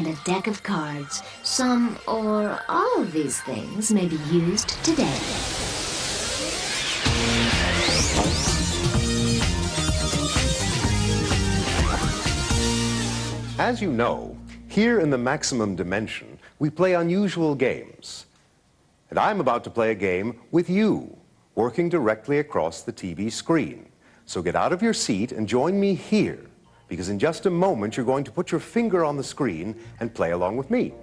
and a deck of cards. Some or all of these things may be used today. As you know, here in the maximum dimension, we play unusual games. And I'm about to play a game with you, working directly across the TV screen. So get out of your seat and join me here, because in just a moment you're going to put your finger on the screen and play along with me.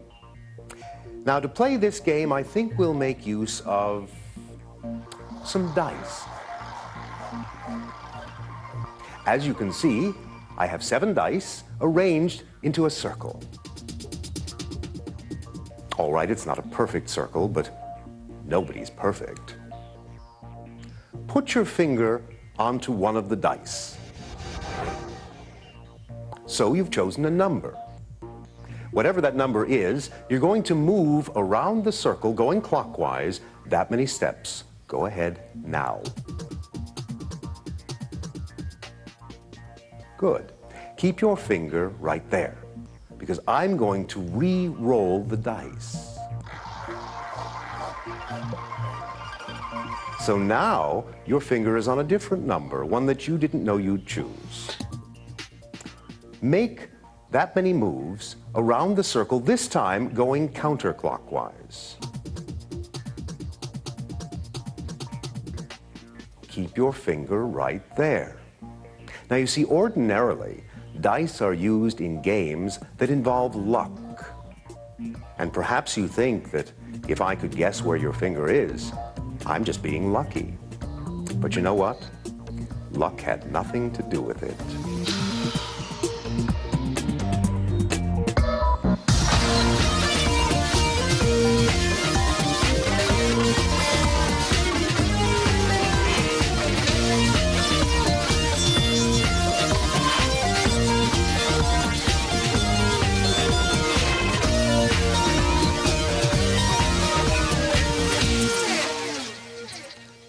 Now, to play this game, I think we'll make use of some dice. As you can see, I have 7 dice arranged into a circle. All right, it's not a perfect circle, but nobody's perfect. Put your finger onto one of the dice. So you've chosen a number. Whatever that number is, you're going to move around the circle going clockwise that many steps. Go ahead now. Good. Keep your finger right there, because I'm going to re-roll the dice. So now your finger is on a different number, one that you didn't know you'd choose. Make that many moves around the circle, this time going counterclockwise. Keep your finger right there. Now you see, ordinarily, dice are used in games that involve luck. And perhaps you think that if I could guess where your finger is, I'm just being lucky. But you know what? Luck had nothing to do with it.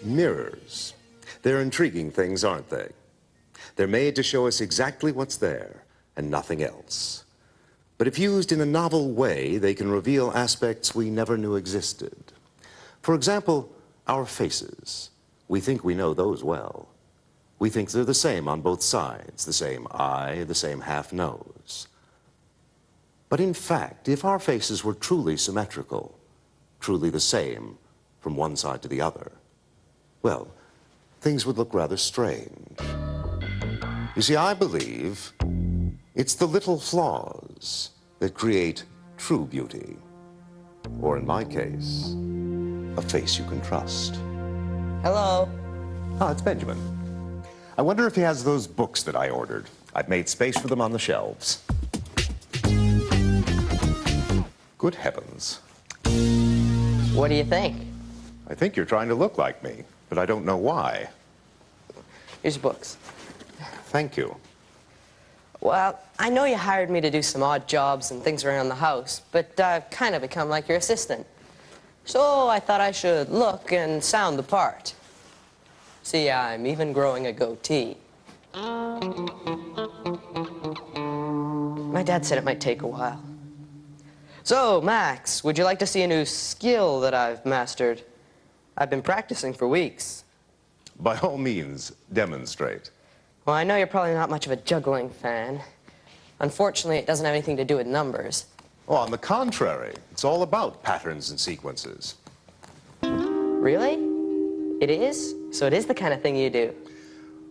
Mirrors. They're intriguing things, aren't they? They're made to show us exactly what's there and nothing else. But if used in a novel way, they can reveal aspects we never knew existed. For example, our faces. We think we know those well. We think they're the same on both sides, the same eye, the same half nose. But in fact, if our faces were truly symmetrical, truly the same from one side to the other, well, things would look rather strange. You see, I believe it's the little flaws that create true beauty. Or in my case, a face you can trust. Hello. Ah, it's Benjamin. I wonder if he has those books that I ordered. I've made space for them on the shelves. Good heavens. What do you think? I think you're trying to look like me, but I don't know why. Here's your books. Thank you. Well, I know you hired me to do some odd jobs and things around the house, but I've kind of become like your assistant. So I thought I should look and sound the part. See, I'm even growing a goatee. My dad said it might take a while. So, Max, would you like to see a new skill that I've mastered? I've been practicing for weeks. By all means, demonstrate. Well, I know you're probably not much of a juggling fan. Unfortunately, it doesn't have anything to do with numbers. Oh, on the contrary, it's all about patterns and sequences. Really? It is? So it is the kind of thing you do?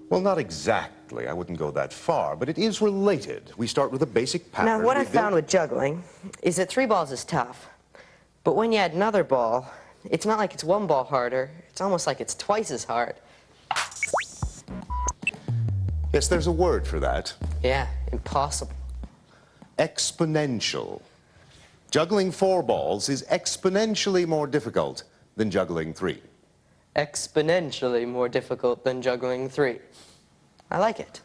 Well, not exactly. I wouldn't go that far, but it is related. We start with a basic pattern. Now, what I found with juggling is that 3 balls is tough. But when you add another ball, it's not like it's 1 ball harder. It's almost like it's twice as hard. Yes, there's a word for that. Yeah, impossible. Exponential. Juggling 4 balls is exponentially more difficult than juggling 3. Exponentially more difficult than juggling 3. I like it.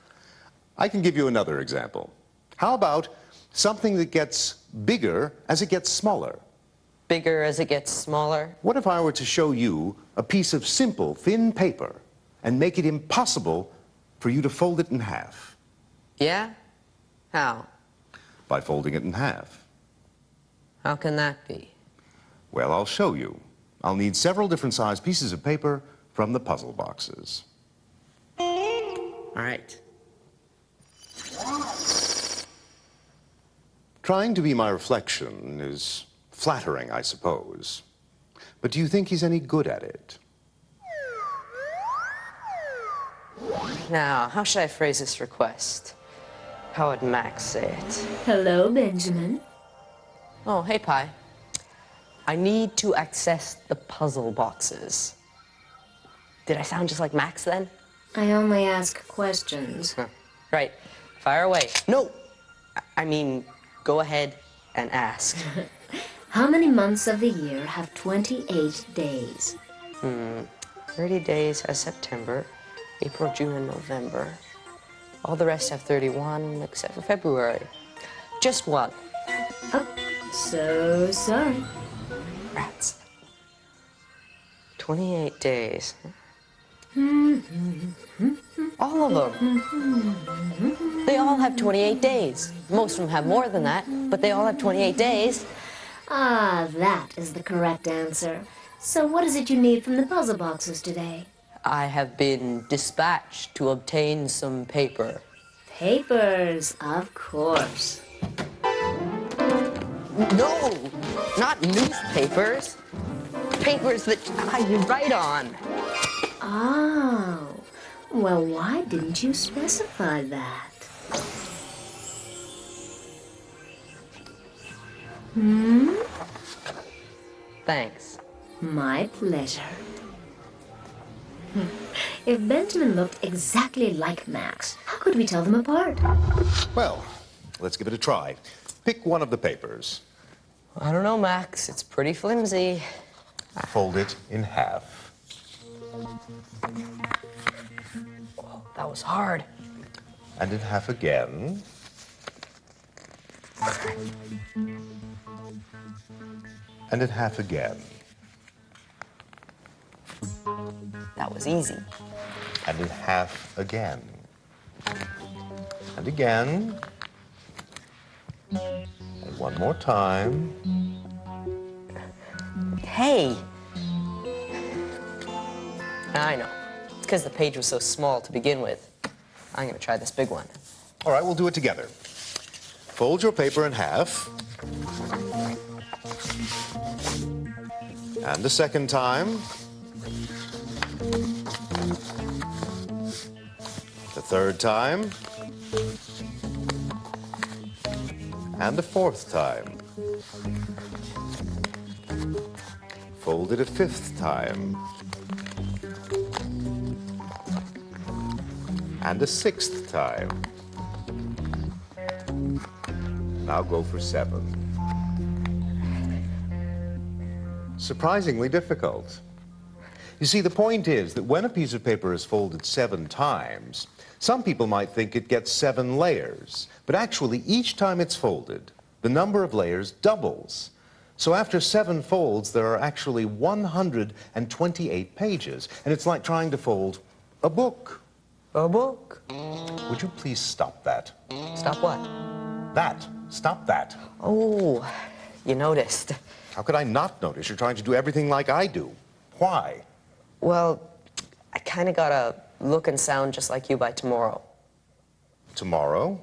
I can give you another example. How about something that gets bigger as it gets smaller? Bigger as it gets smaller? What if I were to show you a piece of simple, thin paper and make it impossible for you to fold it in half? Yeah? How? By folding it in half. How can that be? Well, I'll show you. I'll need several different sized pieces of paper from the puzzle boxes. All right. Trying to be my reflection is flattering, I suppose. But do you think he's any good at it? Now, how should I phrase this request? How would Max say it? Hello, Benjamin. Oh, hey, Pi. I need to access the puzzle boxes. Did I sound just like Max then? I only ask questions. Huh. Right. Fire away. No! I mean, go ahead and ask. How many months of the year have 28 days? 30 days has September, April, June, and November. All the rest have 31, except for February. Just one. Oh, so sorry. Rats. 28 days. All of them. They all have 28 days. Most of them have more than that, but they all have 28 days. Ah, that is the correct answer. So what is it you need from the puzzle boxes today? I have been dispatched to obtain some paper. Papers, of course. No, not newspapers. Papers that you write on. Oh, well, why didn't you specify that? Thanks. My pleasure. If Benjamin looked exactly like Max, how could we tell them apart? Well, let's give it a try. Pick one of the papers. I don't know, Max. It's pretty flimsy. Fold it in half. Oh, that was hard. And in half again. And in half again. That was easy. And in half again. And again. And one more time. Hey! I know. It's because the page was so small to begin with. I'm going to try this big one. All right, we'll do it together. Fold your paper in half. And the second time. The third time. And the fourth time. Fold it a fifth time. And a sixth time. Now go for 7. Surprisingly difficult. You see, the point is that when a piece of paper is folded 7 times, some people might think it gets 7 layers, but actually each time it's folded, the number of layers doubles. So after 7 folds, there are actually 128 pages, and it's like trying to fold a book. A book? Would you please stop that? Stop what? That. Stop that. Oh, you noticed. How could I not notice? You're trying to do everything like I do. Why? Well, I kind of gotta look and sound just like you by tomorrow. Tomorrow?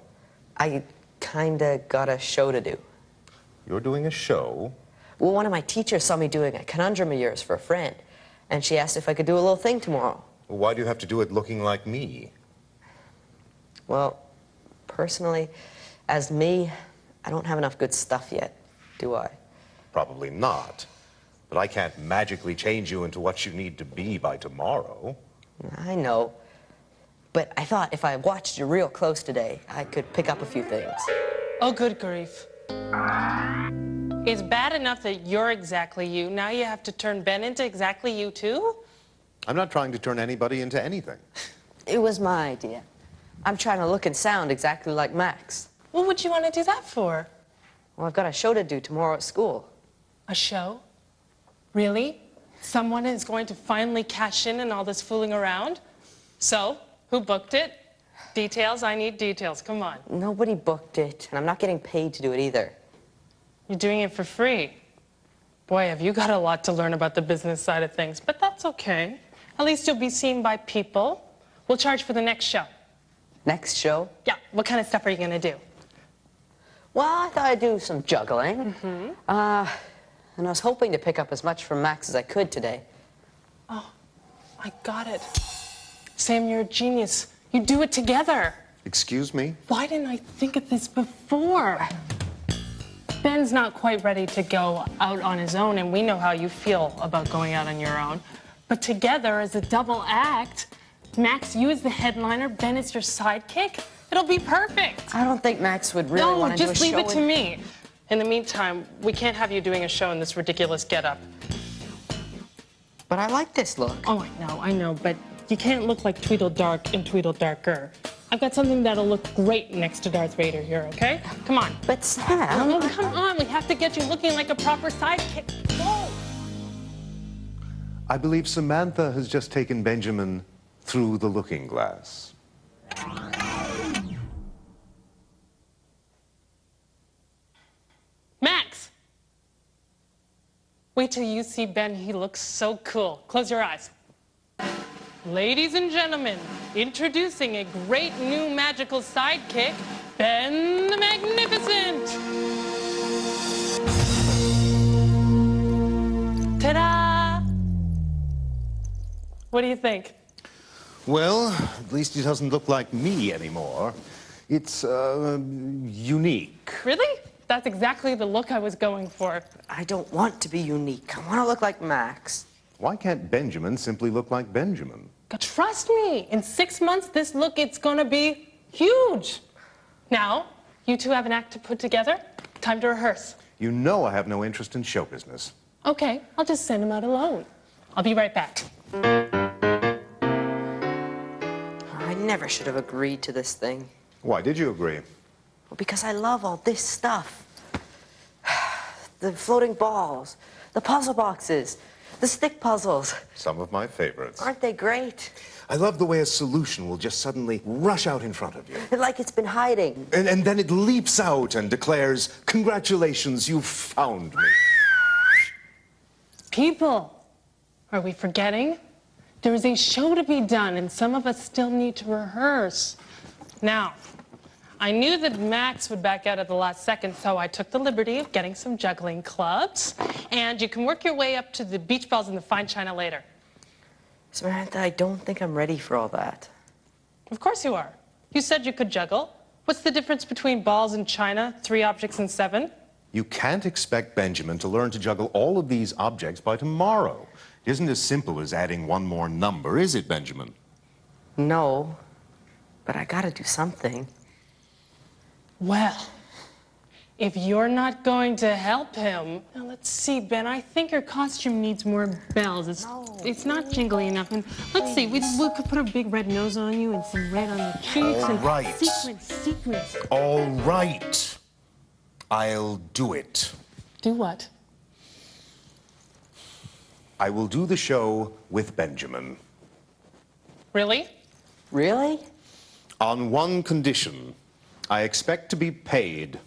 I kind of got a show to do. You're doing a show? Well, one of my teachers saw me doing a conundrum of yours for a friend, and she asked if I could do a little thing tomorrow. Well, why do you have to do it looking like me? Well, personally, as me, I don't have enough good stuff yet, do I? Probably not. But I can't magically change you into what you need to be by tomorrow. I know. But I thought if I watched you real close today, I could pick up a few things. Oh, good grief. It's bad enough that you're exactly you. Now you have to turn Ben into exactly you, too? I'm not trying to turn anybody into anything. It was my idea. I'm trying to look and sound exactly like Max. What would you want to do that for? Well, I've got a show to do tomorrow at school. A show? Really? Someone is going to finally cash in on all this fooling around? So, who booked it? Details? I need details. Come on. Nobody booked it, and I'm not getting paid to do it either. You're doing it for free. Boy, have you got a lot to learn about the business side of things, but that's okay. At least you'll be seen by people. We'll charge for the next show. Next show? Yeah, what kind of stuff are you gonna do? Well, I thought I'd do some juggling. And I was hoping to pick up as much from Max as I could today. Oh, I got it. Sam, you're a genius. You do it together. Excuse me? Why didn't I think of this before? Ben's not quite ready to go out on his own, and we know how you feel about going out on your own. But together, as a double act, Max, you as the headliner, Ben is your sidekick, it'll be perfect. I don't think Max would really want to do a show. No, just leave it to me. In the meantime, we can't have you doing a show in this ridiculous getup. But I like this look. Oh, I know, but you can't look like Tweedledark and Tweedledarker. I've got something that'll look great next to Darth Vader here, okay? Come on. But Sam... Oh, come on. We have to get you looking like a proper sidekick. Whoa! I believe Samantha has just taken Benjamin through the looking glass. Max! Wait till you see Ben. He looks so cool. Close your eyes. Ladies and gentlemen, introducing a great new magical sidekick, Ben the Magnificent! Ta-da! What do you think? Well, at least he doesn't look like me anymore. It's, unique. Really? That's exactly the look I was going for. I don't want to be unique. I want to look like Max. Why can't Benjamin simply look like Benjamin? Trust me, in 6 months, this look, it's gonna be huge. Now, you two have an act to put together. Time to rehearse. You know I have no interest in show business. Okay, I'll just send him out alone. I'll be right back. I never should have agreed to this thing. Why did you agree? Well, because I love all this stuff. The floating balls, the puzzle boxes, the stick puzzles. Some of my favorites. Aren't they great? I love the way a solution will just suddenly rush out in front of you. Like it's been hiding. And then it leaps out and declares, "Congratulations, you've found me." People, are we forgetting? There is a show to be done, and some of us still need to rehearse. Now, I knew that Max would back out at the last second, so I took the liberty of getting some juggling clubs. And you can work your way up to the beach balls and the fine china later. Samantha, I don't think I'm ready for all that. Of course you are. You said you could juggle. What's the difference between balls and china, 3 objects and 7? You can't expect Benjamin to learn to juggle all of these objects by tomorrow. It isn't as simple as adding one more number, is it, Benjamin? No, but I gotta do something. Well, if you're not going to help him... Now, let's see, Ben, I think your costume needs more bells. It's not jingly enough. And let's see, we could put a big red nose on you and some red on your cheeks. All right. Sequins. All right. I'll do it. Do what? I will do the show with Benjamin. Really? Really? On one condition. I expect to be paid.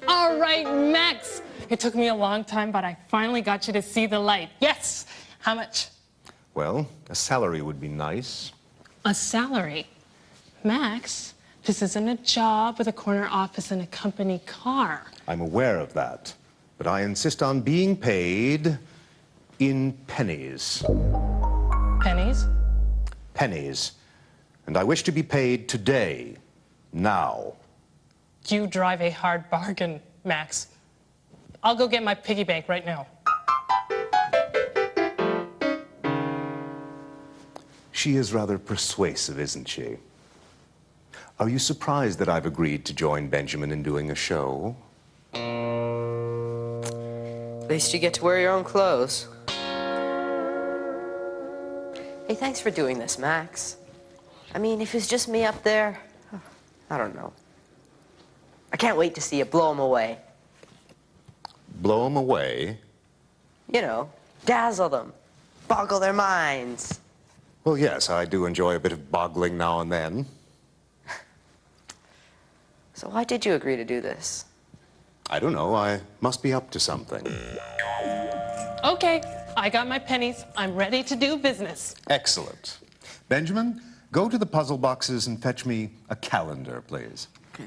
All right, Max. It took me a long time, but I finally got you to see the light. Yes. How much? Well, a salary would be nice. A salary? Max, this isn't a job with a corner office and a company car. I'm aware of that, but I insist on being paid in pennies. Pennies? Pennies. And I wish to be paid today, now. You drive a hard bargain, Max. I'll go get my piggy bank right now. She is rather persuasive, isn't she? Are you surprised that I've agreed to join Benjamin in doing a show? At least you get to wear your own clothes. Hey, thanks for doing this, Max. I mean, if it's just me up there, I don't know. I can't wait to see you blow them away. Blow them away? You know, dazzle them, boggle their minds. Well, yes, I do enjoy a bit of boggling now and then. So why did you agree to do this? I don't know. I must be up to something. Okay, I got my pennies. I'm ready to do business. Excellent. Benjamin, go to the puzzle boxes and fetch me a calendar, please. Okay.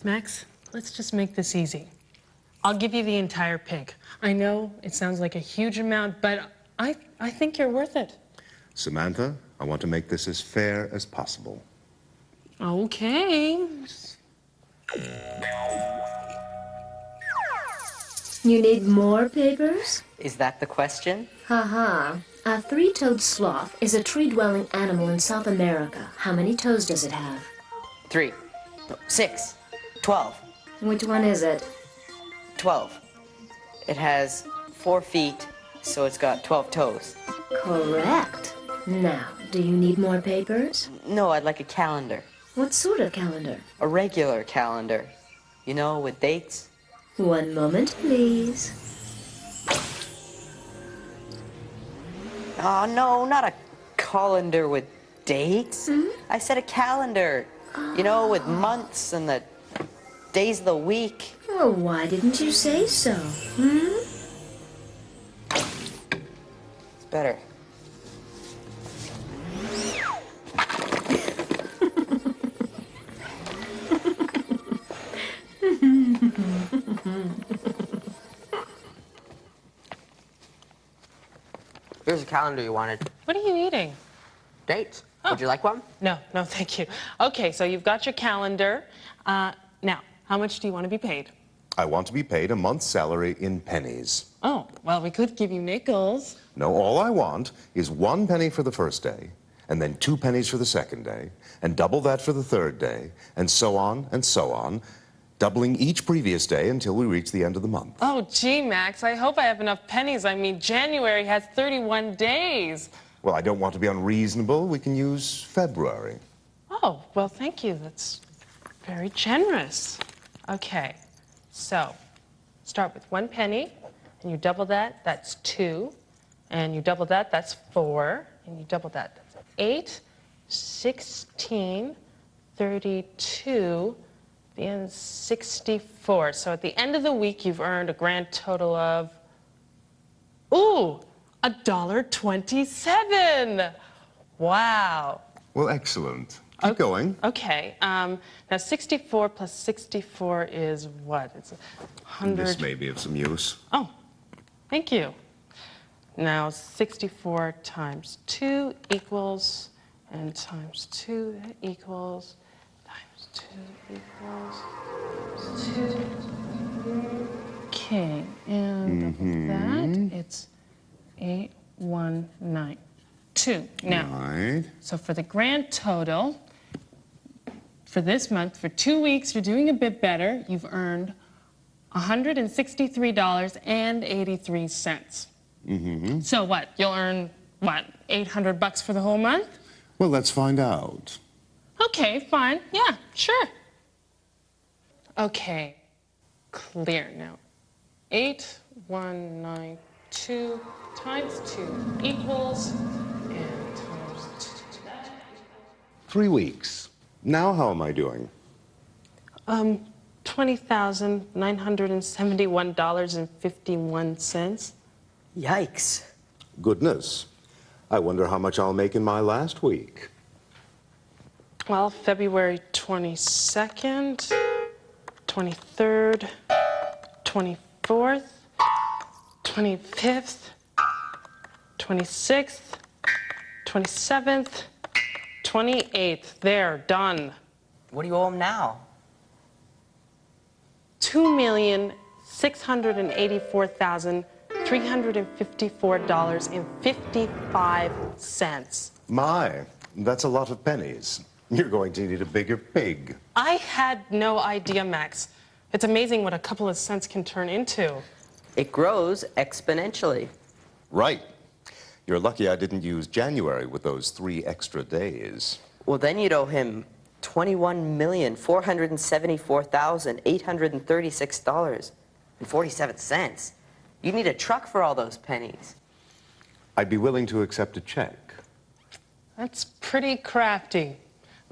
Max, let's just make this easy. I'll give you the entire pig. I know it sounds like a huge amount, but I think you're worth it. Samantha, I want to make this as fair as possible. Okay. You need more papers? Is that the question? Haha. A three-toed sloth is a tree-dwelling animal in South America. How many toes does it have? 3, 6, 12. Which one is it? 12. It has 4 feet, so it's got 12 toes. Correct. Now, do you need more papers? No, I'd like a calendar. What sort of calendar? A regular calendar. You know, with dates. One moment, please. Oh, no, not a colander with dates. I said a calendar. You know, with months and the days of the week. Well, why didn't you say so? It's better. Here's a calendar you wanted. What are you eating? Dates. Would you like one? No, thank you. Okay, so you've got your calendar. Now, how much do you want to be paid? I want to be paid a month's salary in pennies. Oh, well, we could give you nickels. No, all I want is 1 penny for the first day, and then 2 pennies for the second day, and double that for the third day, and so on, doubling each previous day until we reach the end of the month. Oh, gee, Max, I hope I have enough pennies. I mean, January has 31 days. Well, I don't want to be unreasonable. We can use February. Oh, well, thank you. That's very generous. Okay, so start with 1 penny, and you double that, that's 2. And you double that, that's 4. And you double that, that's 8, 16, 32, and 64. So at the end of the week, you've earned a grand total of, ooh, $1.27. Wow. Well, excellent. Keep going. Okay. Now 64 plus 64 is what? It's 100. This may be of some use. Oh, thank you. Now 64 times 2 equals, and times 2 that equals, times 2 equals 2. Okay, and that it's 8192. Now, Right. so for the grand total, for this month, for 2 weeks, you're doing a bit better. You've earned $163.83. So what? You'll earn, what, $800 for the whole month? Well, let's find out. Okay, fine. Yeah, sure. Okay, clear now. 8192 times 2 equals, and times 2. 3 weeks. Now how am I doing? $20,971.51. Yikes. Goodness. I wonder how much I'll make in my last week. Well, February 22nd, 23rd, 24th, 25th, 26th, 27th, 28th. There, done. What do you owe him now? $2,684,354.55. My, that's a lot of pennies. You're going to need a bigger pig. I had no idea, Max. It's amazing what a couple of cents can turn into. It grows exponentially. Right. You're lucky I didn't use January with those 3 extra days. Well, then you'd owe him $21,474,836.47. You'd need a truck for all those pennies. I'd be willing to accept a check. That's pretty crafty.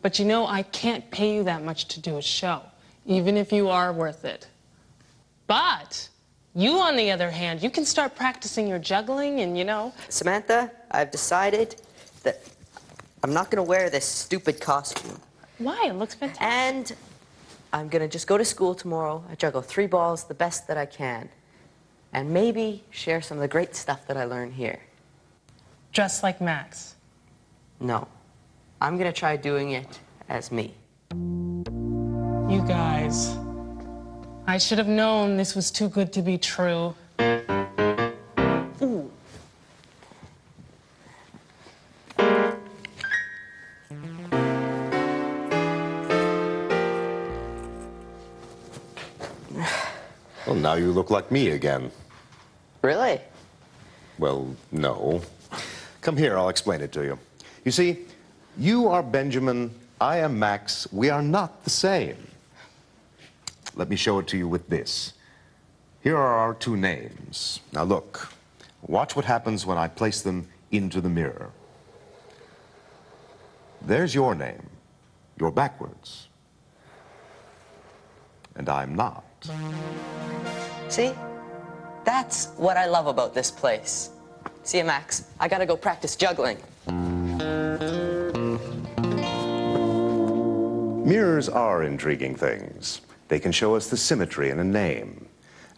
But you know, I can't pay you that much to do a show, even if you are worth it. You, on the other hand, you can start practicing your juggling and, you know... Samantha, I've decided that I'm not going to wear this stupid costume. Why? It looks fantastic. And I'm going to just go to school tomorrow. I juggle 3 balls the best that I can. And maybe share some of the great stuff that I learn here. Dressed like Max. No. I'm going to try doing it as me. You guys, I should have known this was too good to be true. Ooh. Well, now you look like me again. Really? Well, no. Come here, I'll explain it to you. You see, you are Benjamin, I am Max. We are not the same. Let me show it to you with this. Here are our 2 names. Now look, watch what happens when I place them into the mirror. There's your name. You're backwards. And I'm not. See? That's what I love about this place. See you, Max. I gotta go practice juggling. Mirrors are intriguing things. They can show us the symmetry in a name.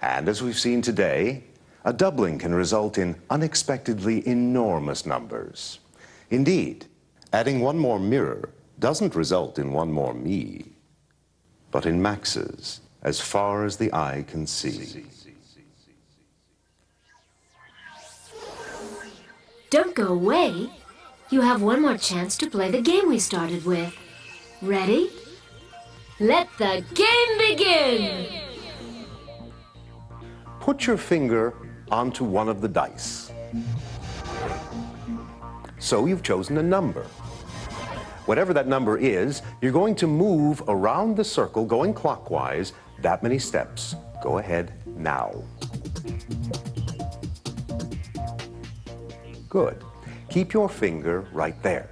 And as we've seen today, a doubling can result in unexpectedly enormous numbers. Indeed, adding 1 more mirror doesn't result in 1 more me, but in Max's, as far as the eye can see. Don't go away. You have 1 more chance to play the game we started with. Ready? Let the game begin! Put your finger onto one of the dice. So you've chosen a number. Whatever that number is, you're going to move around the circle going clockwise that many steps. Go ahead now. Good. Keep your finger right there,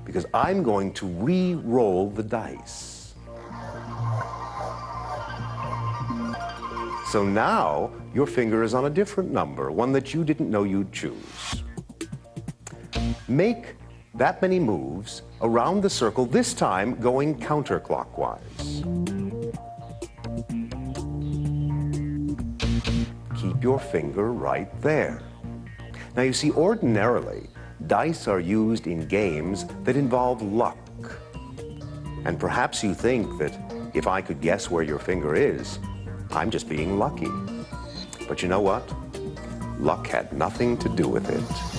because I'm going to re-roll the dice. So now your finger is on a different number, one that you didn't know you'd choose. Make that many moves around the circle, this time going counterclockwise. Keep your finger right there. Now you see, ordinarily, dice are used in games that involve luck. And perhaps you think that if I could guess where your finger is, I'm just being lucky. But you know what? Luck had nothing to do with it.